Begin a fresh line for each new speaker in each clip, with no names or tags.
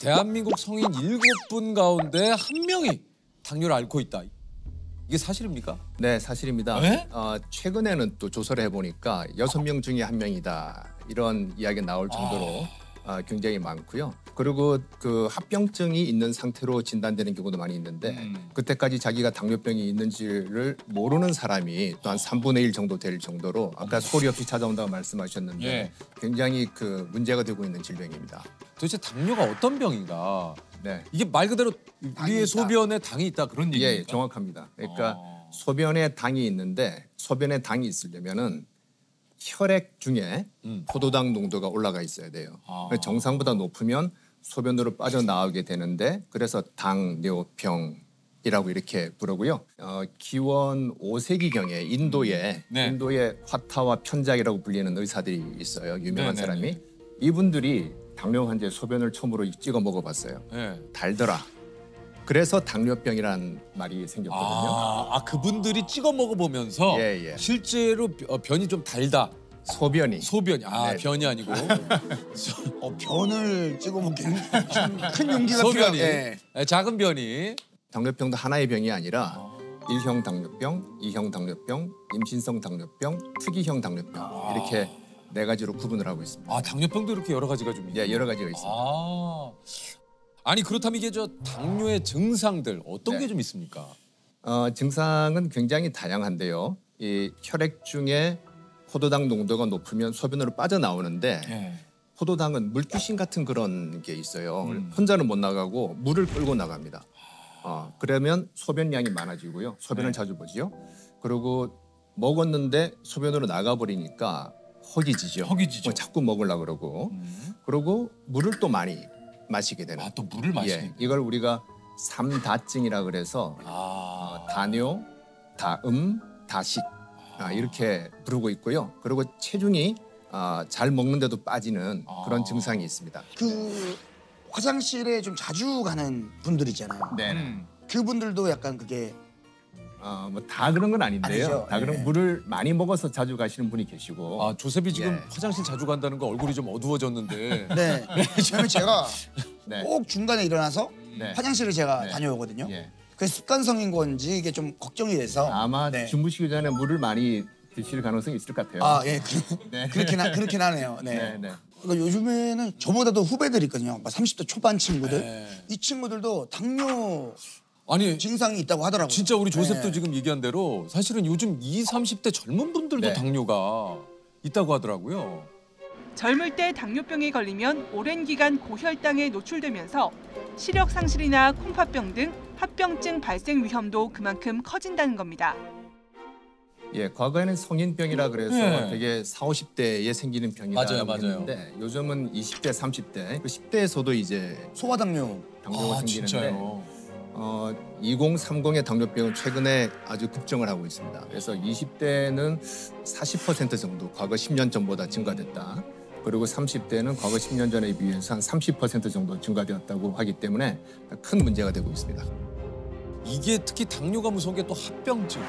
대한민국 성인 7분 가운데 1명이 당뇨를 앓고 있다. 이게 사실입니까?
네, 사실입니다.
네?
최근에는 또 조사를 해보니까 6명 중에 1명이다. 이런 이야기가 나올 정도로 굉장히 많고요. 그리고 그 합병증이 있는 상태로 진단되는 경우도 많이 있는데 그때까지 자기가 당뇨병이 있는지를 모르는 사람이 또 한 3분의 1 정도 될 정도로 아까 소리 없이 찾아온다고 말씀하셨는데
예.
굉장히 그 문제가 되고 있는 질병입니다.
도대체 당뇨가 어떤 병인가?
네.
이게 말 그대로 우리의
있다.
소변에 당이 있다 그런 얘기입니까?
예, 정확합니다. 그러니까 소변에 당이 있는데 소변에 당이 있으려면은 혈액 중에 포도당 농도가 올라가 있어야 돼요. 정상보다 높으면 소변으로 빠져나오게 되는데 그래서 당뇨병이라고 이렇게 부르고요. 기원 5세기경에 인도에 화타와 편작이라고 불리는 의사들이 있어요. 유명한 사람이. 이분들이 당뇨 환자의 소변을 처음으로 찍어 먹어봤어요.
네.
달더라. 그래서 당뇨병이라는 말이 생겼거든요.
그분들이 찍어 먹어보면서
예.
실제로 변이 좀 달다.
소변이.
소변이.
네.
변이 아니고.
변을 찍어먹기는 큰 용기가
소변이.
필요해요.
네, 작은 변이.
당뇨병도 하나의 병이 아니라 1형 당뇨병, 2형 당뇨병, 임신성 당뇨병, 특이형 당뇨병 이렇게 4가지로 구분을 하고 있습니다.
당뇨병도 이렇게 여러 가지가 좀 있네요.
예, 여러 가지가 있습니다.
아니 그렇다면 이게 저 당뇨의 증상들 어떤
네.
게 좀 있습니까?
증상은 굉장히 다양한데요. 이 혈액 중에 포도당 농도가 높으면 소변으로 빠져나오는데 포도당은 물귀신 같은 그런 게 있어요. 혼자는 못 나가고 물을 끌고 나갑니다. 그러면 소변량이 많아지고요. 소변을 자주 보지요. 그리고 먹었는데 소변으로 나가버리니까 허기지죠.
허기지죠.
자꾸 먹으려고 그러고. 그리고 물을 또 많이 마시게 되는.
또 물을 마시는.
이걸 우리가 삼다증이라 그래서 다뇨, 다음, 다식 이렇게 부르고 있고요. 그리고 체중이 잘 먹는데도 빠지는 그런 증상이 있습니다.
그 화장실에 좀 자주 가는 분들 있잖아요.
네.
그분들도 약간 그게
뭐 다 그런 건 아닌데요.
아니죠.
다 그런 물을 많이 먹어서 자주 가시는 분이 계시고.
조셉이 지금
예.
화장실 자주 간다는 거 얼굴이 좀 어두워졌는데.
네. 왜냐면 제가
네.
꼭 중간에 일어나서
네.
화장실을 제가
네.
다녀오거든요.
예.
그 습관성인 건지 이게 좀 걱정이 돼서
아마
네.
주무시기 전에 물을 많이 드실 가능성이 있을 것 같아요.
예.
네.
그렇긴 하네요. 네.
네.
그러니까 요즘에는 저보다도 후배들이 있거든요. 막 30대 초반 친구들. 이 친구들도 당뇨
아니
증상이 있다고 하더라고요.
진짜 우리 조셉도
네.
지금 얘기한 대로 사실은 요즘 20, 30대 젊은 분들도
네.
당뇨가 있다고 하더라고요.
젊을 때 당뇨병에 걸리면 오랜 기간 고혈당에 노출되면서 시력 상실이나 콩팥병 등 합병증 발생 위험도 그만큼 커진다는 겁니다.
예, 과거에는 성인병이라 그래서
네.
되게 40, 50대에 생기는 병이라고
맞아요.
했는데 요즘은 20대, 30대, 그 10대에서도 이제
소아당뇨.
당뇨가 생기는데
진짜요?
2030의 당뇨병은 최근에 아주 급증을 하고 있습니다. 그래서 20대는 40% 정도 과거 10년 전보다 증가됐다. 그리고 30대는 과거 10년 전에 비해서 한 30% 정도 증가되었다고 하기 때문에 큰 문제가 되고 있습니다.
이게 특히 당뇨가 무서운 게 또 합병증.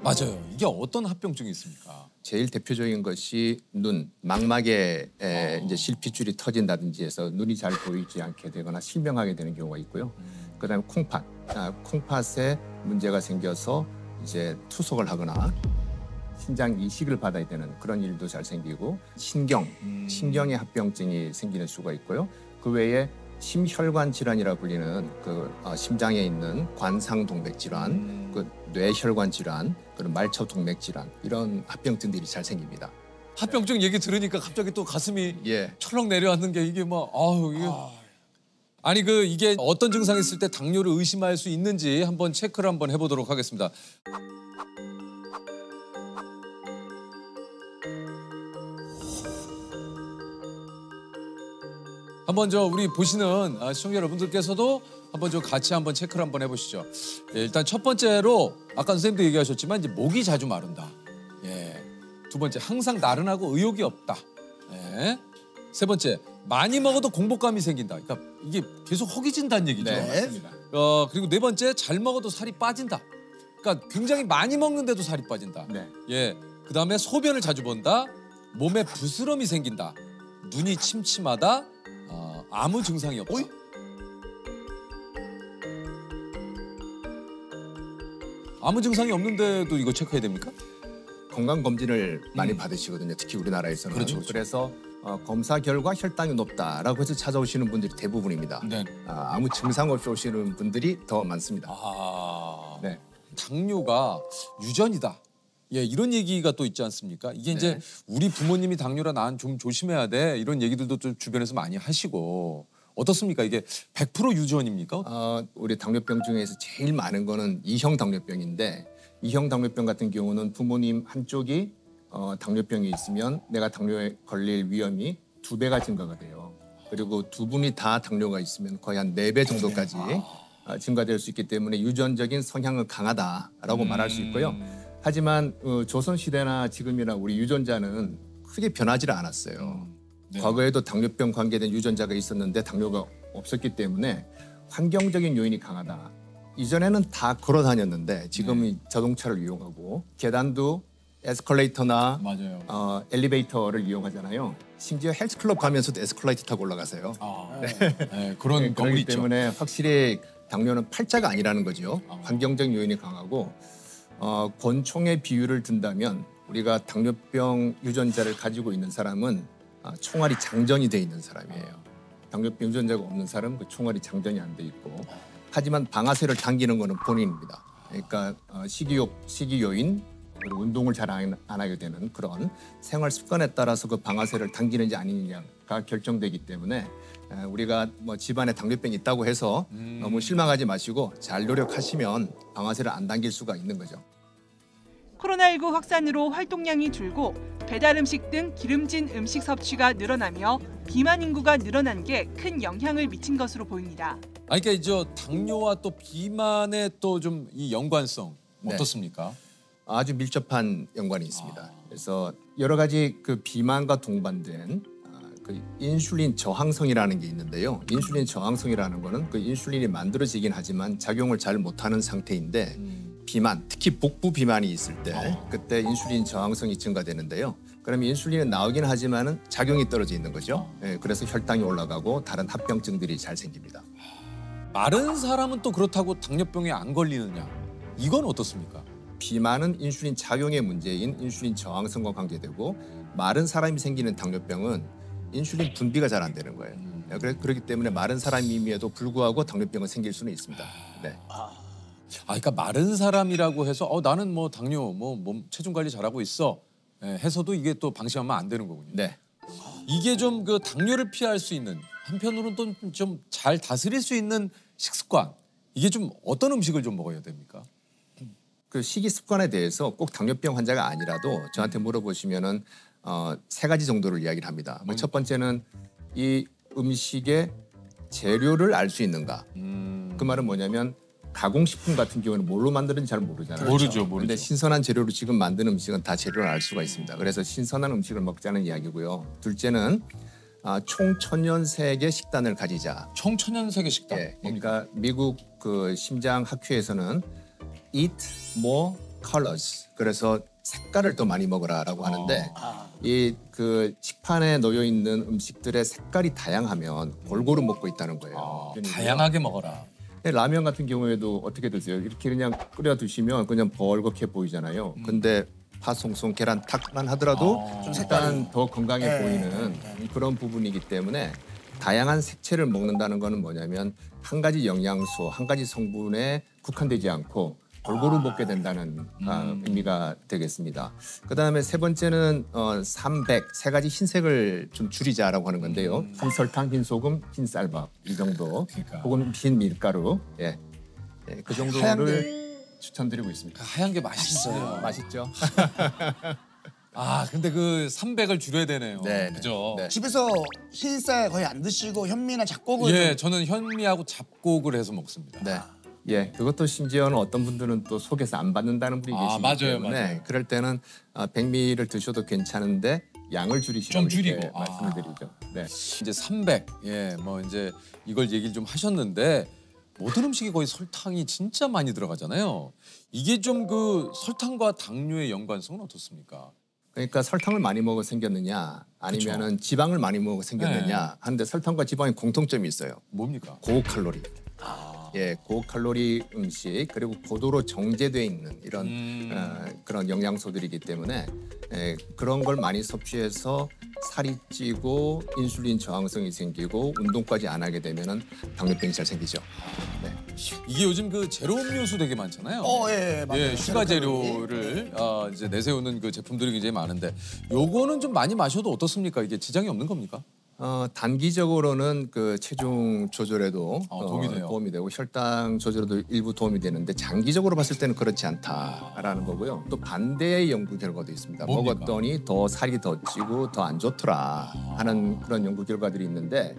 맞아요. 이게 어떤 합병증이 있습니까?
제일 대표적인 것이 눈, 망막에 이제 실핏줄이 터진다든지 해서 눈이 잘 보이지 않게 되거나 실명하게 되는 경우가 있고요. 그다음에 콩팥, 콩팥에 문제가 생겨서 이제 투석을 하거나 신장 이식을 받아야 되는 그런 일도 잘 생기고 신경의 합병증이 생기는 수가 있고요. 그 외에 심혈관 질환이라 불리는 그 심장에 있는 관상동맥 질환, 그 뇌혈관 질환, 그리고 말초동맥 질환 이런 합병증들이 잘 생깁니다.
합병증 얘기 들으니까 갑자기 또 가슴이
예.
철렁 내려앉는 게 이게 막 이게 아니 이게 어떤 증상이 있을 때 당뇨를 의심할 수 있는지 한번 체크를 한번 해보도록 하겠습니다. 한번 우리 보시는 시청자 여러분들께서도 한번 같이 한번 체크를 한번 해보시죠. 예, 일단 첫 번째로 아까 선생님도 얘기하셨지만 이제 목이 자주 마른다. 예. 두 번째 항상 나른하고 의욕이 없다. 예. 세 번째 많이 먹어도 공복감이 생긴다. 그러니까 이게 계속 허기진다는 얘기죠.
네, 맞습니다.
그리고 네 번째 잘 먹어도 살이 빠진다. 그러니까 굉장히 많이 먹는데도 살이 빠진다.
네.
예. 그다음에 소변을 자주 본다. 몸에 부스럼이 생긴다. 눈이 침침하다. 아무 증상이 없다.
어이?
아무 증상이 없는데도 이거 체크해야 됩니까?
건강 검진을 많이 받으시거든요. 특히 우리나라에서는.
그렇죠, 그렇죠.
그래서 검사 결과 혈당이 높다라고 해서 찾아오시는 분들이 대부분입니다.
네.
아무 증상 없이 오시는 분들이 더 많습니다.
아,
네.
당뇨가 유전이다. 예, 이런 얘기가 또 있지 않습니까? 이게 이제 우리 부모님이 당뇨라 난 좀 조심해야 돼. 이런 얘기들도 좀 주변에서 많이 하시고. 어떻습니까? 이게 100% 유전입니까?
우리 당뇨병 중에서 제일 많은 거는 2형 당뇨병인데 2형 당뇨병 같은 경우는 부모님 한쪽이 당뇨병이 있으면 내가 당뇨에 걸릴 위험이 2배가 증가가 돼요. 그리고 두 분이 다 당뇨가 있으면 거의 한 4배 정도까지 증가될 수 있기 때문에 유전적인 성향은 강하다라고 말할 수 있고요. 하지만 조선시대나 지금이나 우리 유전자는 크게 변하지 않았어요.
네.
과거에도 당뇨병 관계된 유전자가 있었는데 당뇨가 없었기 때문에 환경적인 요인이 강하다. 이전에는 다 걸어 다녔는데 지금은 자동차를 이용하고 계단도 에스컬레이터나
맞아요.
엘리베이터를 이용하잖아요. 심지어 헬스클럽 가면서도 에스컬레이터 타고 올라가세요.
네, 그런 건물
그렇기
있죠.
때문에 확실히 당뇨는 팔자가 아니라는 거죠. 환경적 요인이 강하고 권총의 비율을 든다면 우리가 당뇨병 유전자를 가지고 있는 사람은 총알이 장전이 돼 있는 사람이에요. 당뇨병 유전자가 없는 사람은 그 총알이 장전이 안 돼 있고 하지만 방아쇠를 당기는 거는 본인입니다. 그러니까 식이 요인 그리고 운동을 잘 안 하게 되는 그런 생활 습관에 따라서 그 방아쇠를 당기는지 아니냐가 결정되기 때문에 우리가 뭐 집안에 당뇨병이 있다고 해서 너무 실망하지 마시고 잘 노력하시면 방아쇠를 안 당길 수가 있는 거죠.
코로나19 확산으로 활동량이 줄고 배달 음식 등 기름진 음식 섭취가 늘어나며 비만 인구가 늘어난 게 큰 영향을 미친 것으로 보입니다.
아니, 그러니까 이제 당뇨와 또 비만의 또 좀 이 연관성
네.
어떻습니까?
아주 밀접한 연관이 있습니다. 그래서 여러 가지 그 비만과 동반된 그 인슐린 저항성이라는 게 있는데요. 인슐린 저항성이라는 거는 그 인슐린이 만들어지긴 하지만 작용을 잘 못하는 상태인데 비만, 특히 복부 비만이 있을 때 그때 인슐린 저항성이 증가되는데요. 그러면 인슐린은 나오긴 하지만은 작용이 떨어져 있는 거죠. 그래서 혈당이 올라가고 다른 합병증들이 잘 생깁니다.
마른 사람은 또 그렇다고 당뇨병에 안 걸리느냐? 이건 어떻습니까?
비만은 인슐린 작용의 문제인 인슐린 저항성과 관계되고 마른 사람이 생기는 당뇨병은 인슐린 분비가 잘 안 되는 거예요. 그렇기 때문에 마른 사람임에도 불구하고 당뇨병은 생길 수는 있습니다. 네.
그러니까 마른 사람이라고 해서 나는 뭐 당뇨, 몸 체중 관리 잘하고 있어 해서도 이게 또 방심하면 안 되는 거군요.
네.
이게 좀 그 당뇨를 피할 수 있는 한편으로는 또 좀 잘 다스릴 수 있는 식습관 이게 좀 어떤 음식을 좀 먹어야 됩니까?
그 식이 습관에 대해서 꼭 당뇨병 환자가 아니라도 저한테 물어보시면은 3가지 정도를 이야기를 합니다. 첫 번째는 이 음식의 재료를 알 수 있는가. 그 말은 뭐냐면 가공식품 같은 경우는 뭘로 만드는지 잘 모르잖아요.
모르죠.
그런데 신선한 재료로 지금 만든 음식은 다 재료를 알 수가 있습니다. 그래서 신선한 음식을 먹자는 이야기고요. 둘째는 총천연색의 식단을 가지자.
청천연색의 식단.
예, 그러니까 미국 그 심장학회에서는 eat more colors. 그래서 색깔을 더 많이 먹으라라고 하는데 이 그 식판에 놓여 있는 음식들의 색깔이 다양하면 골고루 먹고 있다는 거예요.
다양하게 먹어라.
라면 같은 경우에도 어떻게 드세요? 이렇게 그냥 끓여 드시면 그냥 벌겋게 보이잖아요. 근데 파송송 계란 탁만 하더라도 약간 더 건강해 보이는 그런 부분이기 때문에 다양한 색채를 먹는다는 거는 뭐냐면 한 가지 영양소, 한 가지 성분에 국한되지 않고 골고루 먹게 된다는 의미가 되겠습니다. 그다음에 세 번째는 삼백, 3가지 흰색을 좀 줄이자라고 하는 건데요. 흰설탕, 흰소금, 흰쌀밥 이 정도,
그러니까.
혹은 흰 밀가루, 그 정도를 추천드리고 있습니다.
하얀 게 맛있어요.
맛있죠?
근데 그 300을 줄여야 되네요.
네, 네.
그죠?
네.
집에서 흰쌀 거의 안 드시고 현미나 잡곡을
예,
좀
저는 현미하고 잡곡을 해서 먹습니다.
네. 예, 그것도 심지어는 어떤 분들은 또 속에서 안 받는다는 분이 계시기
맞아요,
때문에
맞아요.
그럴 때는 백미를 드셔도 괜찮은데 양을 줄이시라고
좀 줄이고.
이렇게 말씀을 드리죠. 네.
이제 300, 뭐 이제 이걸 얘기를 좀 하셨는데 모든 음식이 거의 설탕이 진짜 많이 들어가잖아요. 이게 좀 그 설탕과 당뇨의 연관성은 어떻습니까?
그러니까 설탕을 많이 먹어 생겼느냐 아니면은 지방을 많이 먹어 생겼느냐 하는데 설탕과 지방의 공통점이 있어요.
뭡니까?
고칼로리. 예, 고칼로리 음식 그리고 고도로 정제돼 있는 이런 그런 영양소들이기 때문에 그런 걸 많이 섭취해서 살이 찌고 인슐린 저항성이 생기고 운동까지 안 하게 되면은 당뇨병이 잘 생기죠. 네.
이게 요즘 그 제로 음료수 되게 많잖아요.
예, 맞아요.
예, 슈가 재료를 이제 내세우는 그 제품들이 굉장히 많은데 요거는 좀 많이 마셔도 어떻습니까? 이게 지장이 없는 겁니까?
단기적으로는 그 체중 조절에도
도움이 돼요.
도움이 되고 혈당 조절에도 일부 도움이 되는,데 장기적으로 봤을 때는 그렇지 않다라는 거고요. 또 반대의 연구 결과도 있습니다.
뭡니까?
먹었더니 더 살이 더 찌고 더 안 좋더라 하는 그런 연구 결과들이 있는데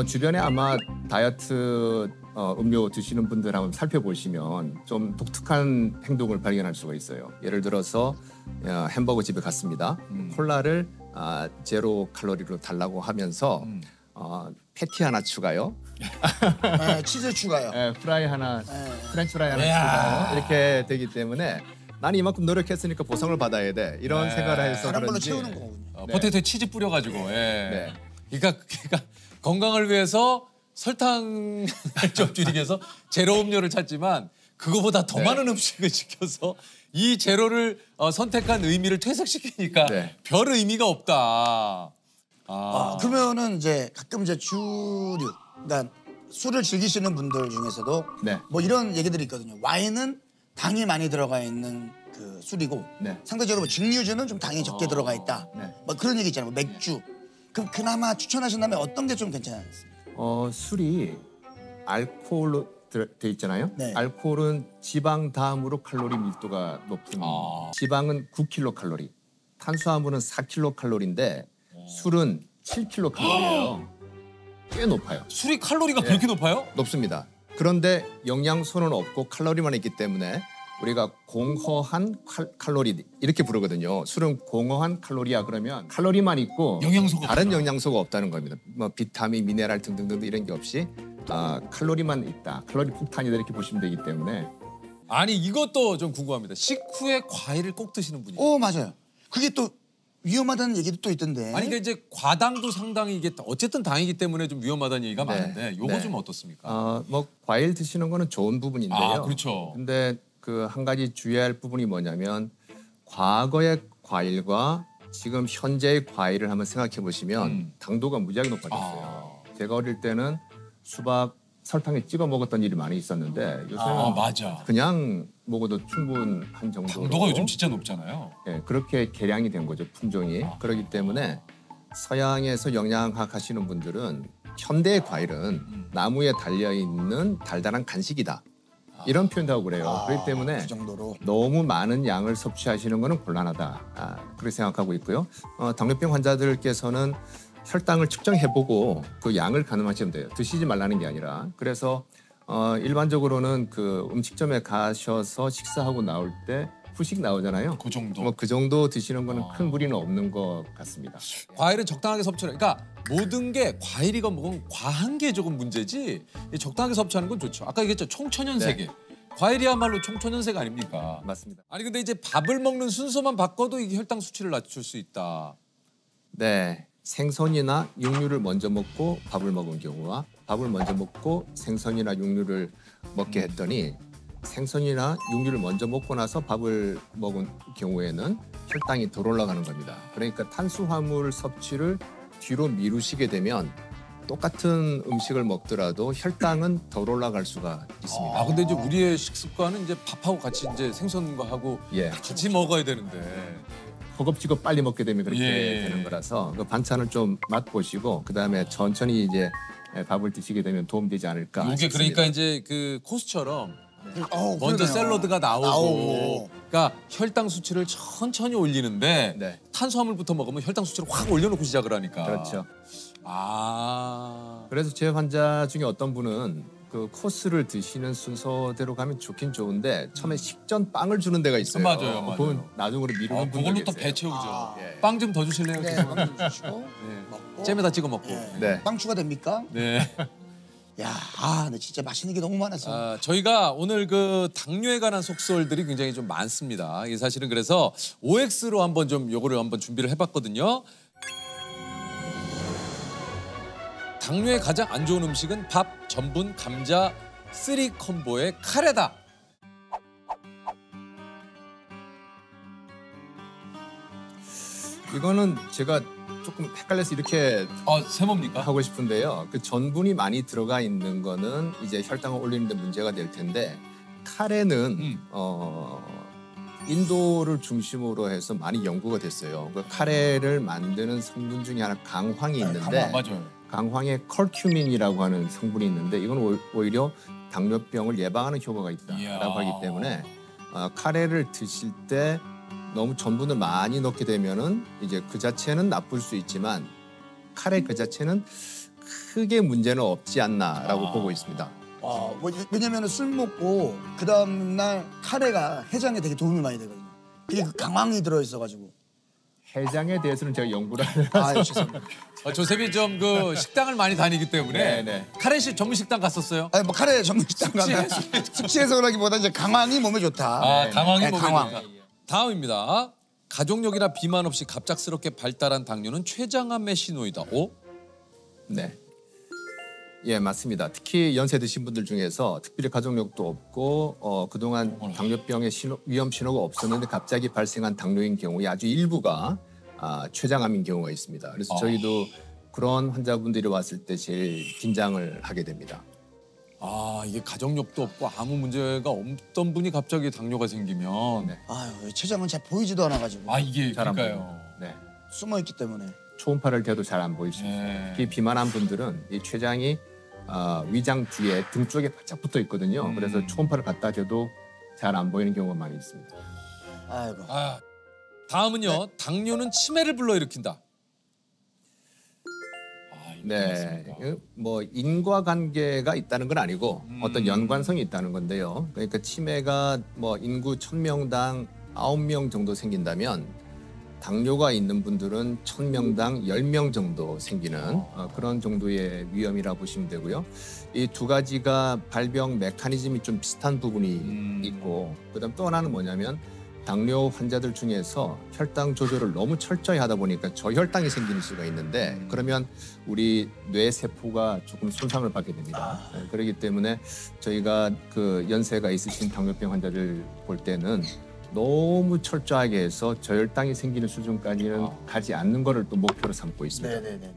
주변에 아마 다이어트 음료 드시는 분들 한번 살펴보시면 좀 독특한 행동을 발견할 수가 있어요. 예를 들어서 햄버거 집에 갔습니다. 콜라를 제로 칼로리로 달라고 하면서 패티 하나 추가요.
치즈 추가요.
프라이 하나, 프렌치 프라이 하나 추가요. 이렇게 되기 때문에 나는 이만큼 노력했으니까 보상을 받아야 돼. 이런 생각을 해서
다른 걸로
그런지
채우는 거군요.
포테이토에 치즈 뿌려가지고. 예.
네.
그러니까 건강을 위해서 설탕을 좀 줄이기 위해서 제로 음료를 찾지만 그거보다 더 많은 음식을 시켜서 이 제로를 선택한 의미를 퇴색시키니까 별 의미가 없다.
그러면은 이제 가끔 이제 주류, 그러니까 술을 즐기시는 분들 중에서도 뭐 이런 얘기들이 있거든요. 와인은 당이 많이 들어가 있는 그 술이고 상대적으로 증류주는 좀 당이 적게 들어가 있다. 뭐 그런 얘기 있잖아요. 뭐 맥주. 그럼 그나마 추천하신다면 어떤 게 좀 괜찮습니까?
술이 알코올로 돼 있잖아요. 알코올은 지방 다음으로 칼로리 밀도가 높은 지방은 9kcal, 탄수화물은 4kcal인데 술은 7kcal예요. 꽤 높아요.
술이 칼로리가 그렇게 높아요?
높습니다. 그런데 영양소는 없고 칼로리만 있기 때문에 우리가 공허한 칼로리 이렇게 부르거든요. 술은 공허한 칼로리야 그러면 칼로리만 있고 다른 영양소가 없다는 겁니다. 뭐 비타민, 미네랄 등등등 이런 게 없이 칼로리만 있다. 칼로리 폭탄이다 이렇게 보시면 되기 때문에.
아니 이것도 좀 궁금합니다. 식후에 과일을 꼭 드시는 분이.
맞아요. 그게 또 위험하다는 얘기도 또 있던데.
아니 그러니까 이제 과당도 상당히 이게 어쨌든 당이기 때문에 좀 위험하다는 얘기가 많은데 요거 좀 어떻습니까?
뭐 과일 드시는 거는 좋은 부분인데요.
그렇죠.
근데 그 한 가지 주의할 부분이 뭐냐면 과거의 과일과 지금 현재의 과일을 한번 생각해 보시면 당도가 무지하게 높아졌어요. 제가 어릴 때는 수박 설탕에 찍어 먹었던 일이 많이 있었는데 요새는 그냥 먹어도 충분한 정도로
당도가 요즘 진짜 높잖아요.
그렇게 개량이 된 거죠, 품종이. 그렇기 때문에 서양에서 영양학 하시는 분들은 현대의 과일은 나무에 달려있는 달달한 간식이다. 이런 표현도 하고 그래요. 그렇기 때문에
그 정도로.
너무 많은 양을 섭취하시는 거는 곤란하다. 그렇게 생각하고 있고요. 당뇨병 환자들께서는 혈당을 측정해보고 그 양을 가늠하시면 돼요. 드시지 말라는 게 아니라. 그래서 일반적으로는 그 음식점에 가셔서 식사하고 나올 때 후식 나오잖아요.
그 정도.
뭐 그 정도 드시는 거는 큰 무리는 없는 것 같습니다.
과일은 적당하게 섭취를. 그러니까 모든 게 과일이건 뭐건 과한 게 조금 문제지. 적당하게 섭취하는 건 좋죠. 아까 얘기했죠. 총천연세계. 과일이야말로 총천연세가 아닙니까?
맞습니다.
아니 근데 이제 밥을 먹는 순서만 바꿔도 이게 혈당 수치를 낮출 수 있다.
네. 생선이나 육류를 먼저 먹고 밥을 먹은 경우와 밥을 먼저 먹고 생선이나 육류를 먹게 했더니 생선이나 육류를 먼저 먹고 나서 밥을 먹은 경우에는 혈당이 덜 올라가는 겁니다. 그러니까 탄수화물 섭취를 뒤로 미루시게 되면 똑같은 음식을 먹더라도 혈당은 덜 올라갈 수가 있습니다.
근데 이제 우리의 식습관은 이제 밥하고 같이 이제 생선과 하고 같이 먹어야 되는데.
허겁지겁 빨리 먹게 되면 그렇게 되는 거라서 그 반찬을 좀 맛보시고 그다음에 천천히 이제 밥을 드시게 되면 도움되지 않을까
이게
싶습니다.
그러니까 이제 그 코스처럼
그러네요.
먼저 샐러드가 나오고 그러니까 혈당 수치를 천천히 올리는데 탄수화물부터 먹으면 혈당 수치를 확 올려놓고 시작을 하니까.
그렇죠.
아.
그래서 제 환자 중에 어떤 분은 그 코스를 드시는 순서대로 가면 좋긴 좋은데 처음에 식전 빵을 주는 데가 있어요.
맞아요, 맞아요.
그건 나중으로 미루는 분들
그걸로 또
계세요.
배 채우죠. 빵 좀 더 주실래요?
네, 빵 좀 주시고 먹고.
잼에다 찍어 먹고.
빵 추가됩니까?
네.
야, 근데 진짜 맛있는 게 너무 많았어.
저희가 오늘 그 당뇨에 관한 속설들이 굉장히 좀 많습니다. 이게 사실은 그래서 OX로 한번 좀 요거를 한번 준비를 해봤거든요. 당뇨에 가장 안 좋은 음식은 밥, 전분, 감자, 쓰리 콤보의 카레다.
이거는 제가 조금 헷갈려서 이렇게
세모입니까?
하고 싶은데요. 그 전분이 많이 들어가 있는 거는 이제 혈당을 올리는 데 문제가 될 텐데 카레는 인도를 중심으로 해서 많이 연구가 됐어요. 그 카레를 만드는 성분 중에 하나 강황이 있는데
맞아요.
강황에 컬큐민이라고 하는 성분이 있는데 이건 오히려 당뇨병을 예방하는 효과가 있다라고 하기 때문에 카레를 드실 때 너무 전분을 많이 넣게 되면은 이제 그 자체는 나쁠 수 있지만 카레 그 자체는 크게 문제는 없지 않나라고 보고 있습니다.
왜냐면은 술 먹고 그 다음 날 카레가 해장에 되게 도움이 많이 되거든요. 그게 그 강황이 들어 있어가지고.
해장에 대해서는 제가 연구를
죄송합니다.
조셉이 좀 그 식당을 많이 다니기 때문에
네네.
카레식 전문 식당 갔었어요?
뭐 카레 전문 식당 가면 숙취해서 그러기보다 이제 강황이 몸에 좋다.
강황이
네,
몸에
강황.
좋다. 다음입니다. 가족력이나 비만 없이 갑작스럽게 발달한 당뇨는 췌장암의 신호이다. 오?
네. 예, 맞습니다. 특히 연세 드신 분들 중에서 특별히 가족력도 없고 그동안 당뇨병의 위험 신호가 없었는데 갑자기 발생한 당뇨인 경우에 아주 일부가 췌장암인 경우가 있습니다. 그래서 저희도 그런 환자분들이 왔을 때 제일 긴장을 하게 됩니다.
이게 가족력도 없고 아무 문제가 없던 분이 갑자기 당뇨가 생기면
네.
췌장은 잘 보이지도 않아가지고
이게
잘 안
그러니까요.
네.
숨어 있기 때문에.
초음파를 대도 잘 안 보일 수 있어요. 특히 비만한 분들은 이 췌장이 위장 뒤에 등 쪽에 바짝 붙어 있거든요. 그래서 초음파를 갖다 대도 잘 안 보이는 경우가 많이 있습니다.
아이고.
다음은요. 당뇨는 치매를 불러일으킨다.
네, 뭐 인과관계가 있다는 건 아니고 어떤 연관성이 있다는 건데요. 그러니까 치매가 뭐 인구 1000명당 9명 정도 생긴다면 당뇨가 있는 분들은 1000명당 10명 정도 생기는 그런 정도의 위험이라 보시면 되고요. 이 두 가지가 발병 메커니즘이 좀 비슷한 부분이 있고 그다음 또 하나는 뭐냐면 당뇨 환자들 중에서 혈당 조절을 너무 철저히 하다 보니까 저혈당이 생길 수가 있는데 그러면 우리 뇌 세포가 조금 손상을 받게 됩니다. 그렇기 때문에 저희가 그 연세가 있으신 당뇨병 환자를 볼 때는 너무 철저하게 해서 저혈당이 생기는 수준까지는 가지 않는 거를 또 목표로 삼고 있습니다.
네네네.